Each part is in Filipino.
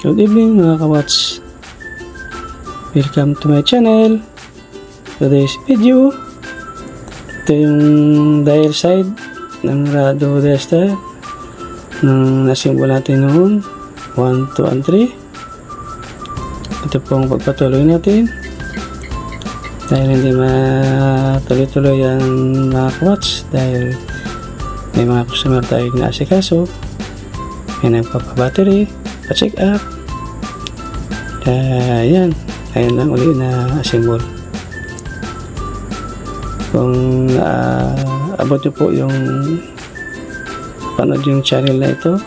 Good evening mga kawats. Welcome to my channel. Today's video, ito yung dial side ng Rado Desta ng nasimbol natin noon 1, 2, and 3. Ito pong pagpatuloy natin dahil hindi matuloy-tuloy ang mga kawats dahil may mga customer tayo inaasikaso, may nagpapabattery, pa-check up. Yan, ayun lang uli na assemble. Kung abot nyo po yung panood yung channel na ito,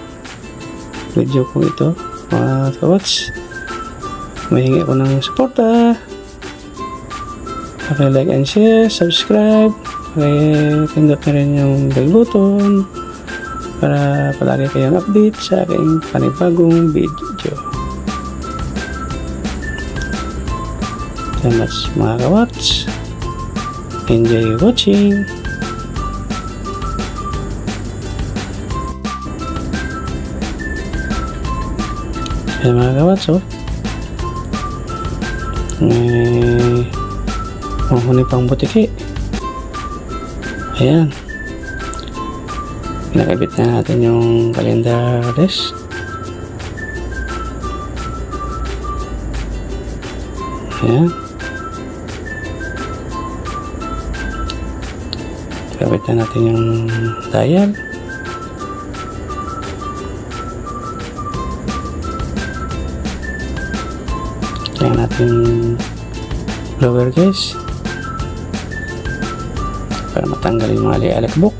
video po ito mga kawats, mahingi ko ng suporta. Like and share, subscribe, pindot na rin yung bell button para palagi kayong update sa aking panibagong video. So much mga kawats, enjoy watching. Ayan mga kawats, mahuni pang butiki. Ayan, nakabit na natin yung calendar desk. Ayan, nakabit na natin yung dial. Kaya natin blower guys para matanggal yung mga ali-alakbok.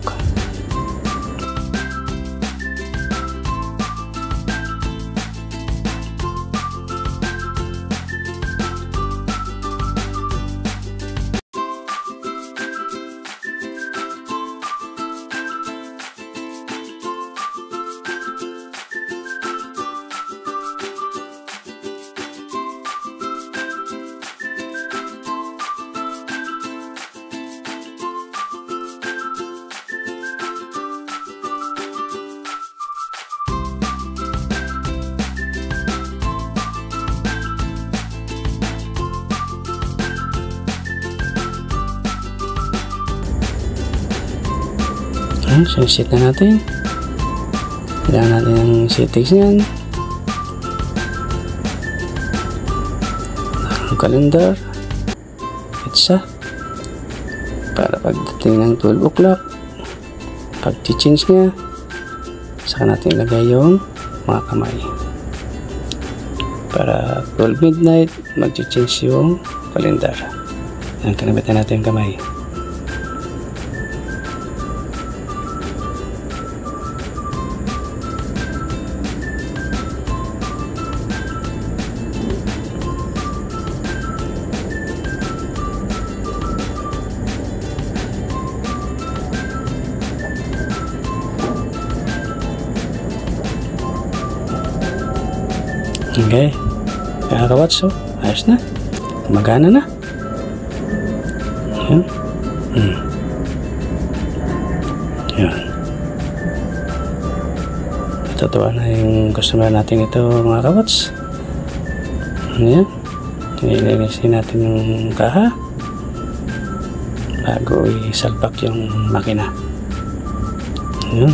So, set na natin. Kailangan natin ang settings niyan. Ang calendar. Pizza. Para pagdating ng 12 o'clock, pag-change niya, saka natin ilagay yung mga kamay. Para 12 midnight, mag-change yung calendar. Yan, kanabitan natin yung kamay. Okay, kaya kawats, so ayos na, magana na. Yan. Yan. Natutuwa na yung customer natin ito mga kawats. Yan, ililisin natin yung kaha bago isalpak yung makina. Yan.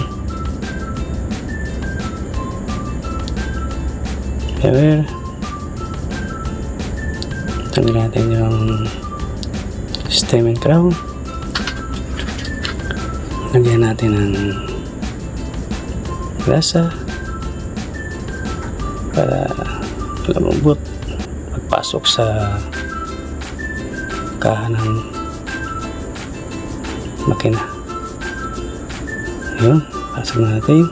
Kaya tanggalin natin yung stem and crown. Lagyan natin ng grasa para lumambot pagpasok sa kaha ng makina. Yun, pasok natin.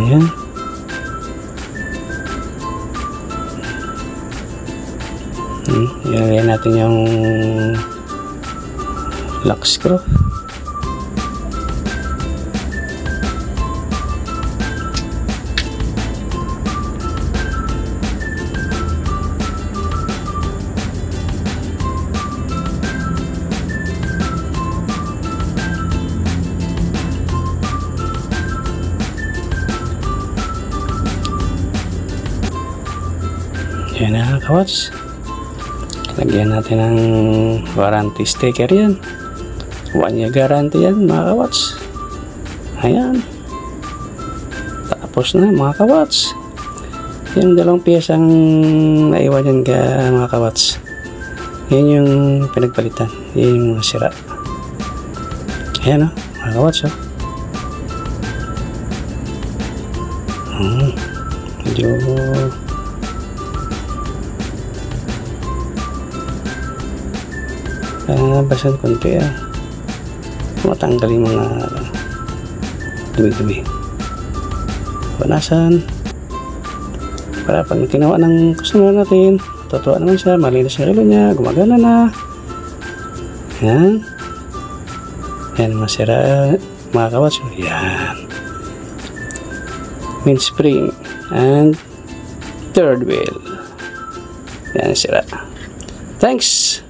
Ayan. Ilagay natin yung lock screw. Yan na kawats. Lagyan natin ng warranty sticker yan. 1 year guarantee yan mga kawats. Ayan. Tapos na mga kawats. Yung dalawang piyesang naiwan yan mga kawats. Yan yung pinagpalitan. Yan yung mga sira. Ayan o, mga kawats o. Medyo basan konti matanggal yung mga dumi-dumi. Panasan para pag ginawa ng customer natin, totoo naman siya, malinis yung relo niya, gumagana na. Yan. Yan masira mga kawats. Yan. Mainspring and third wheel. Yan sira. Thanks.